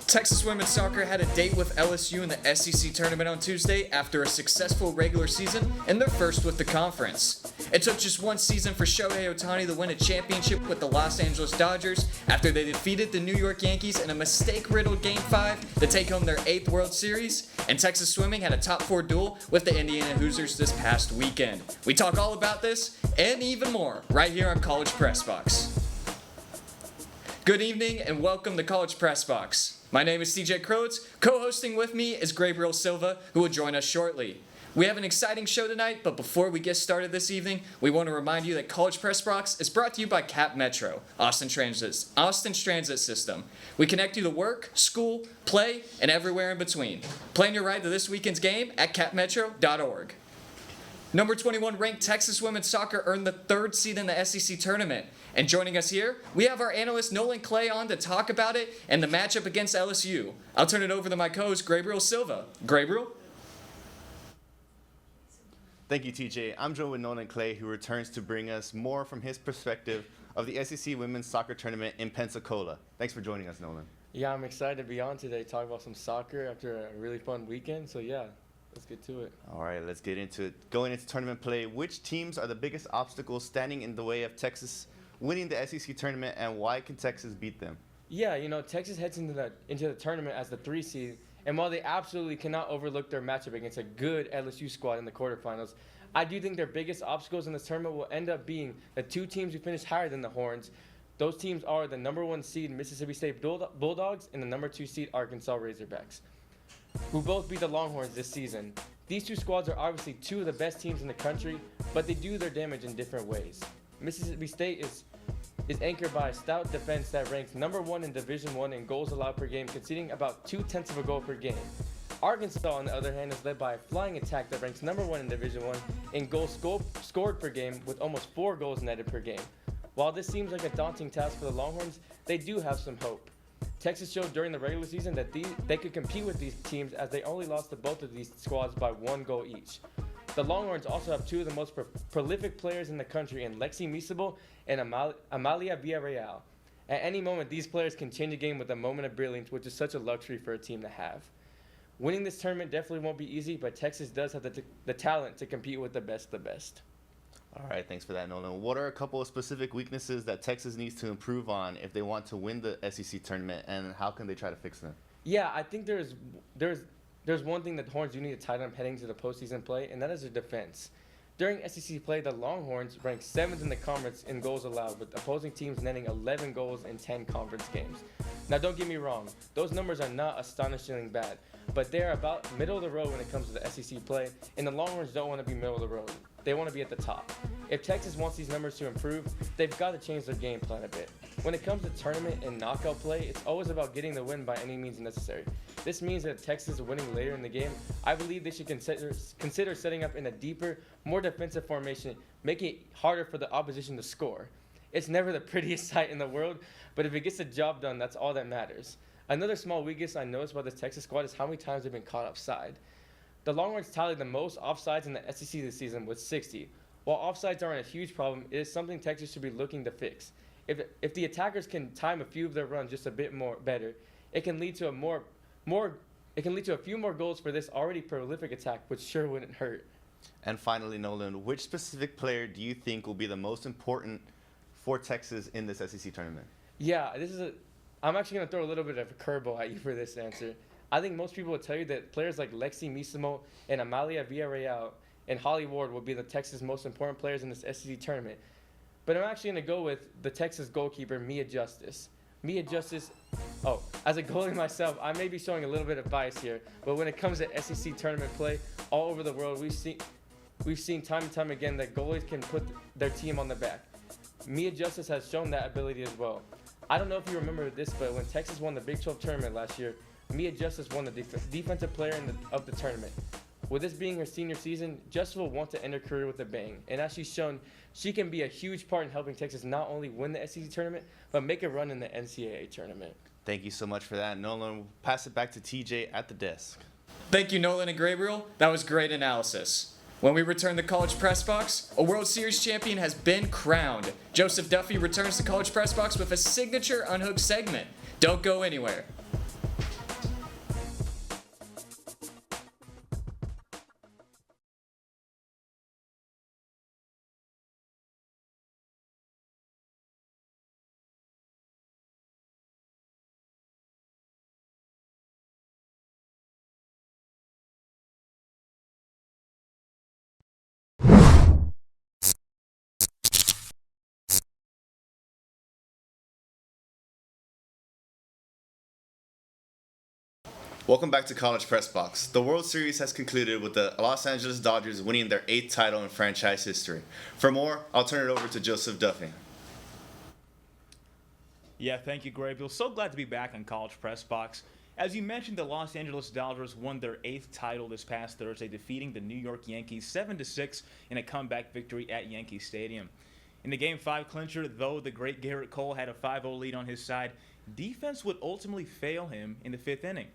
Texas women's soccer had a date with LSU in the SEC tournament on Tuesday after a successful regular season and their first with the conference. It took just one season for Shohei Ohtani to win a championship with the Los Angeles Dodgers after they defeated the New York Yankees in a mistake-riddled Game 5 to take home their 8th World Series, and Texas swimming had a top 4 duel with the Indiana Hoosiers this past weekend. We talk all about this and even more right here on College Press Box. Good evening and welcome to College Press Box. My name is CJ Crowitz. Co-hosting with me is Gabriel Silva, who will join us shortly. We have an exciting show tonight, but before we get started this evening, we want to remind you that College Press Box is brought to you by Cap Metro, Austin's transit system. We connect you to work, school, play, and everywhere in between. Plan your ride to this weekend's game at capmetro.org. Number 21 ranked Texas women's soccer earned the 3rd seed in the SEC tournament. And joining us here, we have our analyst Nolan Clay on to talk about it and the matchup against LSU. I'll turn it over to my co-host, Gabriel Silva. Gabriel? Thank you, TJ. I'm joined with Nolan Clay, who returns to bring us more from his perspective of the SEC women's soccer tournament in Pensacola. Thanks for joining us, Nolan. Yeah, I'm excited to be on today, talk about some soccer after a really fun weekend. So yeah, let's get to it. All right, let's get into it. Going into tournament play, which teams are the biggest obstacles standing in the way of Texas winning the SEC tournament, and why can Texas beat them? Yeah, Texas heads into the tournament as the 3 seed, and while they absolutely cannot overlook their matchup against a good LSU squad in the quarterfinals, I do think their biggest obstacles in this tournament will end up being the 2 teams who finished higher than the Horns. Those teams are the number 1 seed Mississippi State Bulldogs and the number 2 seed Arkansas Razorbacks, who both beat the Longhorns this season. These 2 squads are obviously 2 of the best teams in the country, but they do their damage in different ways. Mississippi State is anchored by a stout defense that ranks number 1 in Division I in goals allowed per game, conceding about 0.2 of a goal per game. Arkansas, on the other hand, is led by a flying attack that ranks number 1 in Division I in goals scored per game, with almost 4 goals netted per game. While this seems like a daunting task for the Longhorns, they do have some hope. Texas showed during the regular season that they could compete with these teams, as they only lost to both of these squads by 1 goal each. The Longhorns also have 2 of the most prolific players in the country in Lexi Misable and Amalia Villarreal. At any moment, these players can change a game with a moment of brilliance, which is such a luxury for a team to have. Winning this tournament definitely won't be easy, but Texas does have the talent to compete with the best of the best. All right, thanks for that, Nolan. What are a couple of specific weaknesses that Texas needs to improve on if they want to win the SEC tournament, and how can they try to fix them? Yeah, I think there's one thing that the Horns do need to tighten up heading to the postseason play, and that is their defense. During SEC play, the Longhorns ranked 7th in the conference in goals allowed, with opposing teams netting 11 goals in 10 conference games. Now, don't get me wrong, those numbers are not astonishingly bad, but they're about middle of the road when it comes to the SEC play, and the Longhorns don't want to be middle of the road. They want to be at the top. If Texas wants these numbers to improve, they've got to change their game plan a bit. When it comes to tournament and knockout play, it's always about getting the win by any means necessary. This means that if Texas is winning later in the game, I believe they should consider setting up in a deeper, more defensive formation, making it harder for the opposition to score. It's never the prettiest sight in the world, but if it gets the job done, that's all that matters. Another small weakness I noticed about this Texas squad is how many times they've been caught offside. The Longhorns tallied the most offsides in the SEC this season with 60. While offsides aren't a huge problem, it is something Texas should be looking to fix. If the attackers can time a few of their runs just a bit more better, it can lead to a few more goals for this already prolific attack, which sure wouldn't hurt. And finally, Nolan, which specific player do you think will be the most important for Texas in this SEC tournament? Yeah, I'm actually going to throw a little bit of a curveball at you for this answer. I think most people would tell you that players like Lexi Misamo and Amalia Villarreal and Holly Ward will be the Texas' most important players in this SEC tournament. But I'm actually going to go with the Texas goalkeeper, Mia Justice. As a goalie myself, I may be showing a little bit of bias here, but when it comes to SEC tournament play all over the world, we've seen time and time again that goalies can put their team on their back. Mia Justice has shown that ability as well. I don't know if you remember this, but when Texas won the Big 12 tournament last year, Mia Justice won the defensive player of the tournament. With this being her senior season, Justice will want to end her career with a bang, and as she's shown, she can be a huge part in helping Texas not only win the SEC tournament, but make a run in the NCAA tournament. Thank you so much for that, Nolan. We'll pass it back to TJ at the desk. Thank you, Nolan and Gabriel. That was great analysis. When we return to College Press Box, a World Series champion has been crowned. Joseph Duffy returns to College Press Box with a signature Unhooked segment. Don't go anywhere. Welcome back to College Press Box. The World Series has concluded with the Los Angeles Dodgers winning their 8th title in franchise history. For more, I'll turn it over to Joseph Duffy. Yeah, thank you, Graybill. So glad to be back on College Press Box. As you mentioned, the Los Angeles Dodgers won their 8th title this past Thursday, defeating the New York Yankees 7-6 in a comeback victory at Yankee Stadium. In the Game 5 clincher, though the great Garrett Cole had a 5-0 lead on his side, defense would ultimately fail him in the 5th inning,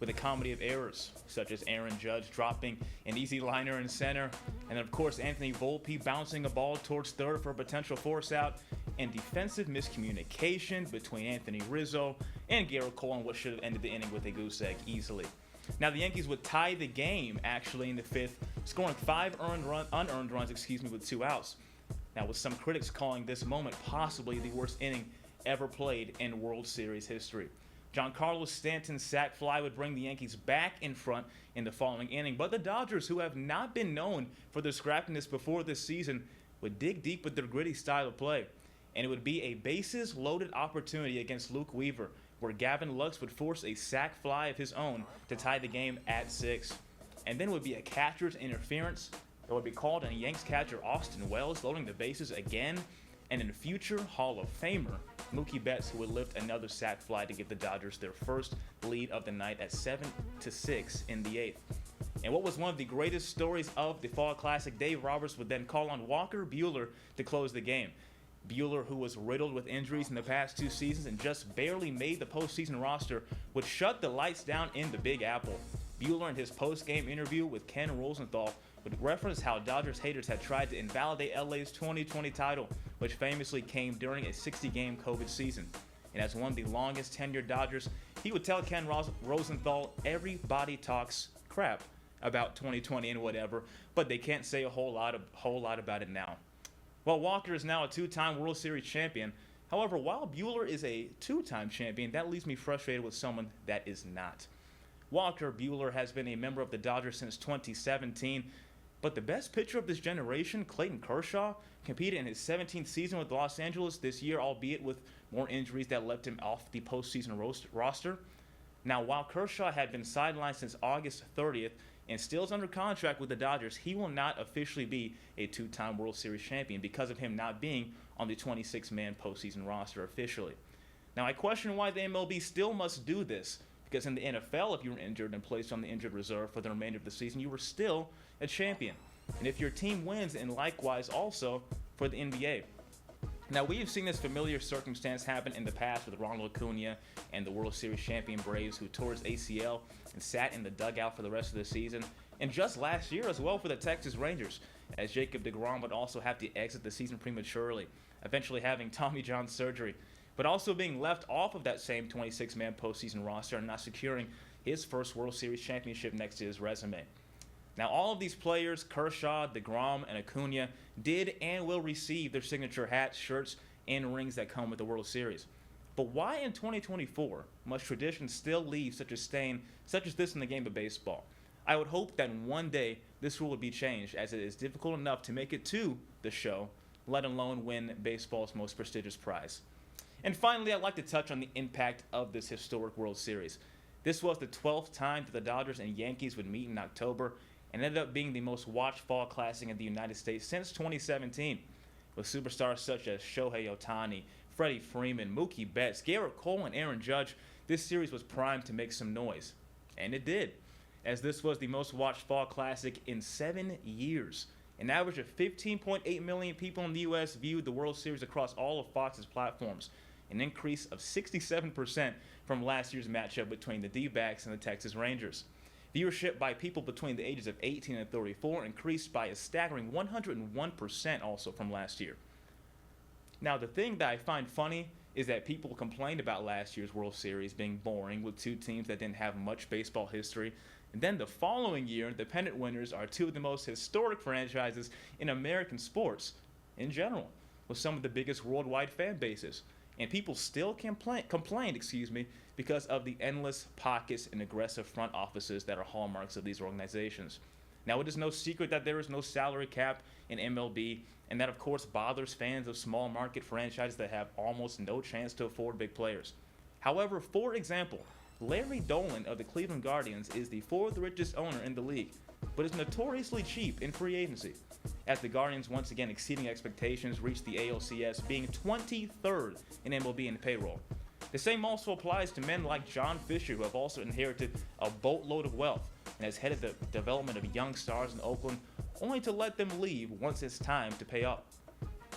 with a comedy of errors, such as Aaron Judge dropping an easy liner in center, and then of course Anthony Volpe bouncing a ball towards third for a potential force out, and defensive miscommunication between Anthony Rizzo and Garrett Cole on what should have ended the inning with a goose egg easily. Now the Yankees would tie the game actually in the 5th, scoring 5 unearned runs with 2 outs. Now with some critics calling this moment possibly the worst inning ever played in World Series history. Giancarlo Stanton's sac fly would bring the Yankees back in front in the following inning, but the Dodgers, who have not been known for their scrappiness before this season, would dig deep with their gritty style of play, and it would be a bases-loaded opportunity against Luke Weaver, where Gavin Lux would force a sac fly of his own to tie the game at 6. And then it would be a catcher's interference that would be called on Yanks catcher Austin Wells, loading the bases again, and in future Hall of Famer Mookie Betts, who would lift another sac fly to give the Dodgers their first lead of the night at 7-6 in the 8th. And what was one of the greatest stories of the Fall Classic, Dave Roberts would then call on Walker Buehler to close the game. Buehler, who was riddled with injuries in the past 2 seasons and just barely made the postseason roster, would shut the lights down in the Big Apple. Buehler, in his post-game interview with Ken Rosenthal, would reference how Dodgers haters had tried to invalidate LA's 2020 title, which famously came during a 60-game COVID season. And as one of the longest tenured Dodgers, he would tell Ken Rosenthal, everybody talks crap about 2020 and whatever, but they can't say a whole lot about it now. Well, Walker is now a 2-time World Series champion. However, while Buehler is a 2-time champion, that leaves me frustrated with someone that is not. Walker Buehler has been a member of the Dodgers since 2017, but the best pitcher of this generation, Clayton Kershaw, competed in his 17th season with Los Angeles this year, albeit with more injuries that left him off the postseason roster. Now, while Kershaw had been sidelined since August 30th and still is under contract with the Dodgers, he will not officially be a 2-time World Series champion because of him not being on the 26-man postseason roster officially. Now, I question why the MLB still must do this, because in the NFL, if you were injured and placed on the injured reserve for the remainder of the season, you were still a champion. And if your team wins, and likewise also for the NBA. Now, we have seen this familiar circumstance happen in the past with Ronald Acuna and the World Series champion Braves, who tore his ACL and sat in the dugout for the rest of the season. And just last year as well for the Texas Rangers, as Jacob deGrom would also have to exit the season prematurely, eventually having Tommy John surgery, but also being left off of that same 26-man postseason roster and not securing his first World Series championship next to his resume. Now, all of these players, Kershaw, deGrom, and Acuna, did and will receive their signature hats, shirts, and rings that come with the World Series. But why in 2024 must tradition still leave such a stain such as this in the game of baseball? I would hope that one day this rule would be changed, as it is difficult enough to make it to the show, let alone win baseball's most prestigious prize. And finally, I'd like to touch on the impact of this historic World Series. This was the 12th time that the Dodgers and Yankees would meet in October, and ended up being the most watched fall classic in the United States since 2017, with superstars such as Shohei Ohtani, Freddie Freeman, Mookie Betts, Garrett Cole, and Aaron Judge. This series was primed to make some noise, and it did, as this was the most watched fall classic in 7 years. An average of 15.8 million people in the U.S. viewed the World Series across all of Fox's platforms, an increase of 67% from last year's matchup between the D-backs and the Texas Rangers. Viewership by people between the ages of 18 and 34 increased by a staggering 101% also from last year. Now, the thing that I find funny is that people complained about last year's World Series being boring with 2 teams that didn't have much baseball history. And then the following year, the pennant winners are 2 of the most historic franchises in American sports in general, with some of the biggest worldwide fan bases. And people still complained, because of the endless pockets and aggressive front offices that are hallmarks of these organizations. Now, it is no secret that there is no salary cap in MLB, and that, of course, bothers fans of small market franchises that have almost no chance to afford big players. However, for example, Larry Dolan of the Cleveland Guardians is the fourth richest owner in the league, but is notoriously cheap in free agency, as the Guardians, once again exceeding expectations, reached the ALCS, being 23rd in MLB in payroll. The same also applies to men like John Fisher, who have also inherited a boatload of wealth and has headed the development of young stars in Oakland, only to let them leave once it's time to pay up.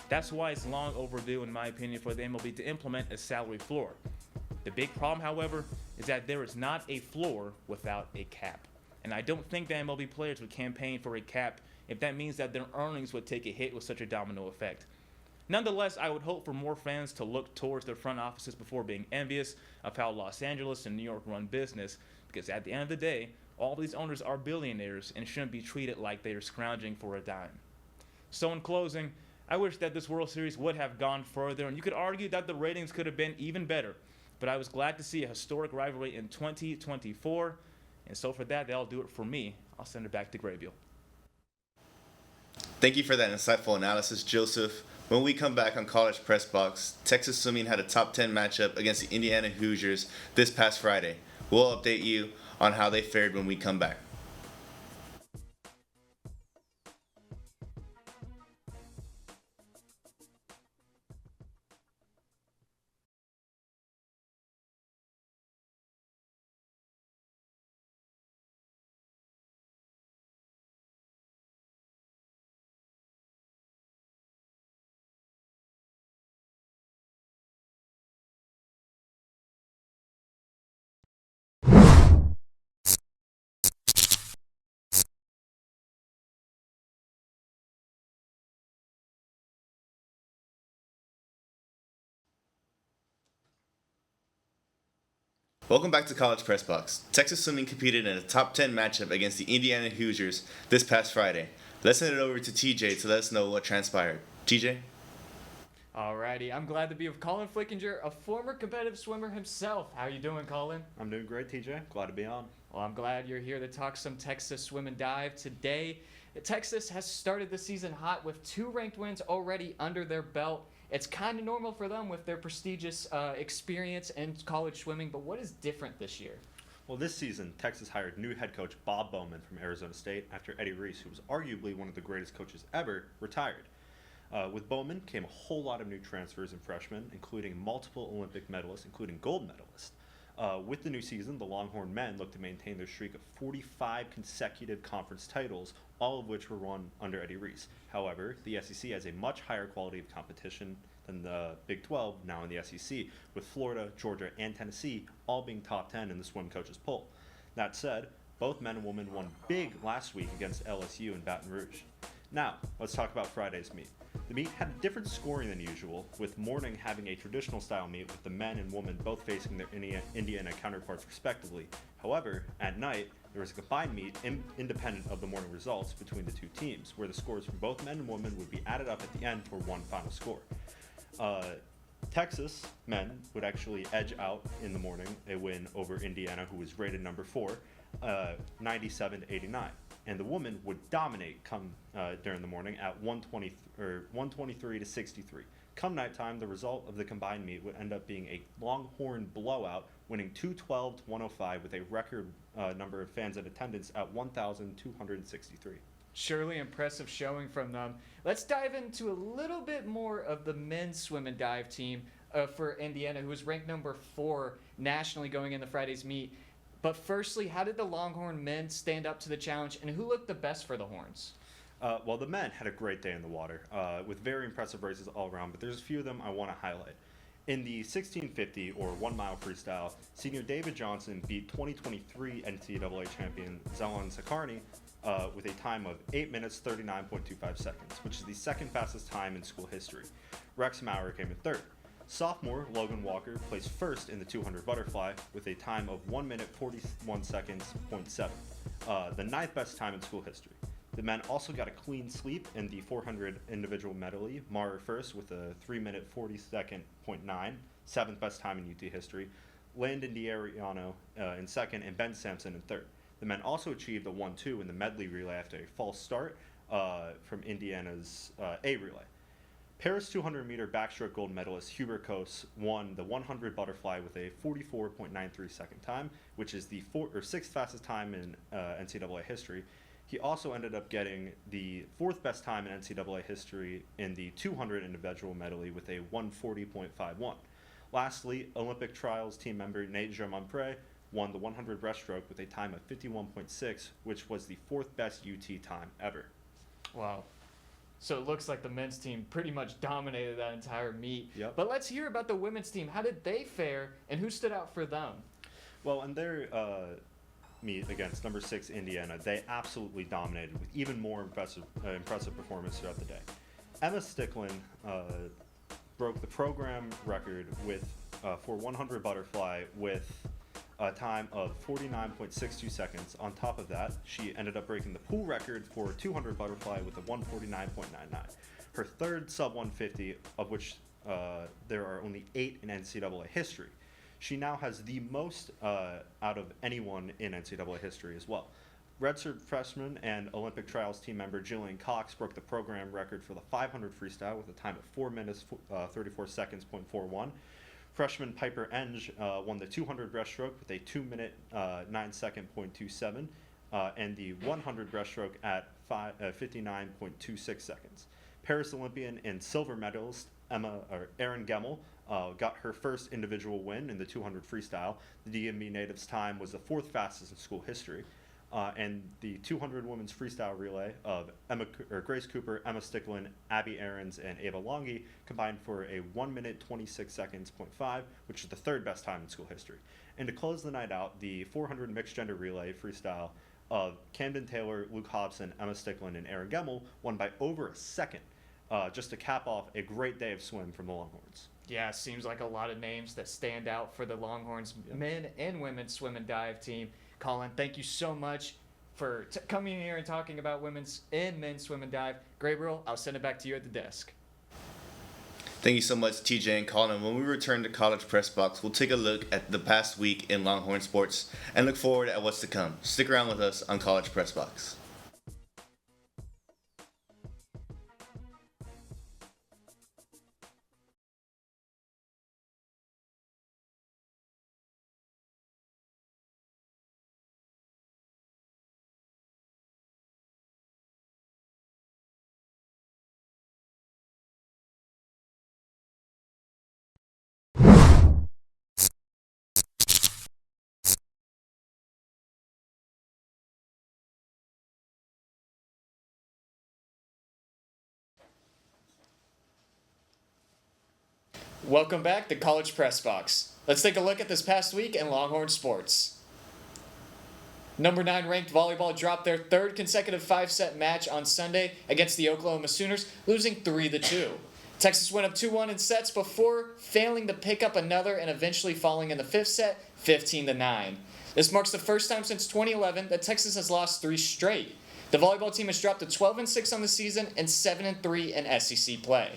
That's why it's long overdue, in my opinion, for the MLB to implement a salary floor. The big problem, however, is that there is not a floor without a cap. And I don't think that MLB players would campaign for a cap if that means that their earnings would take a hit with such a domino effect. Nonetheless, I would hope for more fans to look towards their front offices before being envious of how Los Angeles and New York run business, because at the end of the day, all these owners are billionaires and shouldn't be treated like they are scrounging for a dime. So in closing, I wish that this World Series would have gone further, and you could argue that the ratings could have been even better, but I was glad to see a historic rivalry in 2024, and so for that, that'll do it for me. I'll send it back to Graybiel. Thank you for that insightful analysis, Joseph. When we come back on College Press Box, Texas Swimming had a top 10 matchup against the Indiana Hoosiers this past Friday. We'll update you on how they fared when we come back. Welcome back to College Press Box. Texas Swimming competed in a top 10 matchup against the Indiana Hoosiers this past Friday. Let's send it over to TJ to let us know what transpired. TJ? Alrighty, I'm glad to be with Colin Flickinger, a former competitive swimmer himself. How you doing, Colin? I'm doing great, TJ. Glad to be on. Well, I'm glad you're here to talk some Texas swim and dive today. Texas has started the season hot with 2 ranked wins already under their belt. It's kind of normal for them with their prestigious experience in college swimming, but what is different this year? Well, this season, Texas hired new head coach Bob Bowman from Arizona State after Eddie Reese, who was arguably one of the greatest coaches ever, retired. With Bowman came a whole lot of new transfers and freshmen, including multiple Olympic medalists, including gold medalists. With the new season, the Longhorn men look to maintain their streak of 45 consecutive conference titles, all of which were won under Eddie Reese. However, the SEC has a much higher quality of competition than the Big 12, now in the SEC, with Florida, Georgia, and Tennessee all being top 10 in the swim coaches poll. That said, both men and women won big last week against LSU in Baton Rouge. Now, let's talk about Friday's meet. The meet had a different scoring than usual, with morning having a traditional style meet with the men and women both facing their Indiana counterparts respectively. However, at night, there was a combined meet independent of the morning results between the two teams, where the scores from both men and women would be added up at the end for one final score. Texas men would actually edge out in the morning a win over Indiana, who was rated number 4, 97-89. And the women would dominate come during the morning at 123 to 63. Come nighttime, the result of the combined meet would end up being a Longhorn blowout, winning 212 to 105 with a record number of fans in attendance at 1,263. Surely impressive showing from them. Let's dive into a little bit more of the men's swim and dive team for Indiana, who was ranked number 4 nationally going into Friday's meet. But firstly, how did the Longhorn men stand up to the challenge, and who looked the best for the Horns? Well, the men had a great day in the water, with very impressive races all around, but there's a few of them I want to highlight. In the 1650 or 1 mile freestyle, senior David Johnson beat 2023 NCAA champion Zelon Sakarni with a time of 8 minutes 39.25 seconds, which is the second fastest time in school history. Rex Maurer came in third. Sophomore Logan Walker placed first in the 200 butterfly with a time of 1 minute 41 seconds, 0.7, the 9th best time in school history. The men also got a clean sweep in the 400 individual medley, Maurer first with a 3 minute 40 second, 0.9, 7th best time in UT history, Landon D'Ariano in second, and Ben Sampson in third. The men also achieved a 1-2 in the medley relay after a false start from Indiana's A relay. Paris 200-meter backstroke gold medalist Hubert Kos won the 100 butterfly with a 44.93 second time, which is the sixth fastest time in NCAA history. He also ended up getting the fourth best time in NCAA history in the 200 individual medley with a 140.51. Lastly, Olympic trials team member Nate Germain-Pré won the 100 breaststroke with a time of 51.6, which was the fourth best UT time ever. Wow. So it looks like the men's team pretty much dominated that entire meet. Yep. But let's hear about the women's team. How did they fare, and who stood out for them? Well, in their meet against number 6 Indiana, they absolutely dominated with even more impressive performance throughout the day. Emma Sticklin broke the program record with for 100 butterfly with a time of 49.62 seconds. On top of that, she ended up breaking the pool record for 200 butterfly with a 149.99. Her third sub 150, of which there are only 8 in NCAA history. She now has the most out of anyone in NCAA history as well. Redshirt freshman and Olympic trials team member Jillian Cox broke the program record for the 500 freestyle with a time of 4 minutes 34 seconds .41. Freshman Piper Enge won the 200 breaststroke with a 2 minute 9 second .27 and the 100 breaststroke at 59.26 seconds. Paris Olympian and silver medalist Erin Gemmel got her first individual win in the 200 freestyle. The DMV native's time was the fourth fastest in school history. And the 200 women's freestyle relay of Grace Cooper, Emma Sticklin, Abby Aarons, and Ava Longi combined for a 1 minute 26 seconds .5, which is the third best time in school history. And to close the night out, the 400 mixed gender relay freestyle of Camden Taylor, Luke Hobson, Emma Sticklin, and Erin Gemmel won by over a second, just to cap off a great day of swim from the Longhorns. Yeah, seems like a lot of names that stand out for the Longhorns men and women's swim and dive team. Colin, thank you so much for coming in here and talking about women's and men's swim and dive. Gabriel, I'll send it back to you at the desk. Thank you so much, TJ and Colin. When we return to College Press Box, we'll take a look at the past week in Longhorn sports and look forward at what's to come. Stick around with us on College Press Box. Welcome back to College Press Box. Let's take a look at this past week in Longhorn sports. Number 9 ranked volleyball dropped their third consecutive 5-set match on Sunday against the Oklahoma Sooners, losing 3-2. Texas went up 2-1 in sets before failing to pick up another and eventually falling in the 5th set, 15-9. This marks the first time since 2011 that Texas has lost 3 straight. The volleyball team has dropped to 12-6 on the season and 7-3 in SEC play.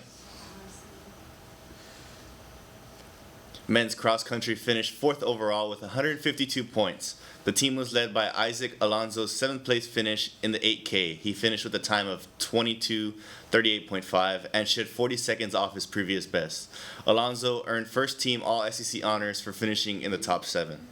Men's cross country finished 4th overall with 152 points. The team was led by Isaac Alonso's 7th place finish in the 8K. He finished with a time of 22:38.5 and shed 40 seconds off his previous best. Alonso earned first team All SEC honors for finishing in the top 7.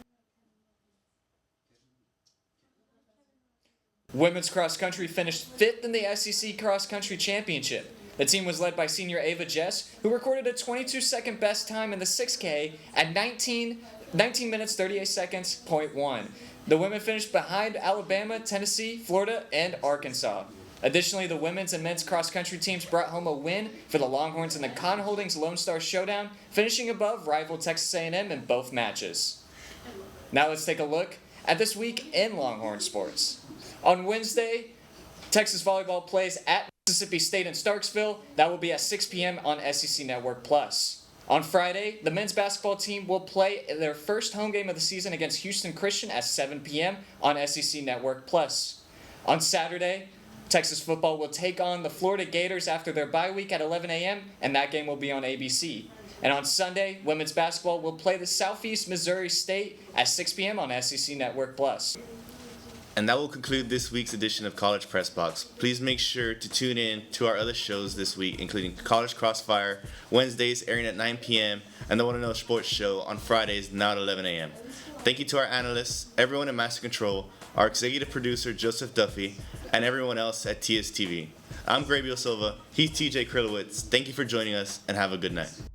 Women's cross country finished 5th in the SEC Cross Country Championship. The team was led by senior Ava Jess, who recorded a 22-second best time in the 6K at 19 minutes 38 seconds .1. The women finished behind Alabama, Tennessee, Florida, and Arkansas. Additionally, the women's and men's cross country teams brought home a win for the Longhorns in the Con Holdings Lone Star Showdown, finishing above rival Texas A&M in both matches. Now let's take a look at this week in Longhorn sports. On Wednesday, Texas volleyball plays at Mississippi State in Starksville. That will be at 6 p.m. on SEC Network Plus. On Friday, the men's basketball team will play their first home game of the season against Houston Christian at 7 p.m. on SEC Network Plus. On Saturday, Texas football will take on the Florida Gators after their bye week at 11 a.m., and that game will be on ABC. And on Sunday, women's basketball will play the Southeast Missouri State at 6 p.m. on SEC Network Plus. And that will conclude this week's edition of College Press Box. Please make sure to tune in to our other shows this week, including College Crossfire, Wednesdays airing at 9 p.m., and the One and Know Sports Show on Fridays now at 11 a.m. Thank you to our analysts, everyone in Master Control, our executive producer Joseph Duffy, and everyone else at TSTV. I'm Gabriel Silva. He's TJ Krylowitz. Thank you for joining us, and have a good night.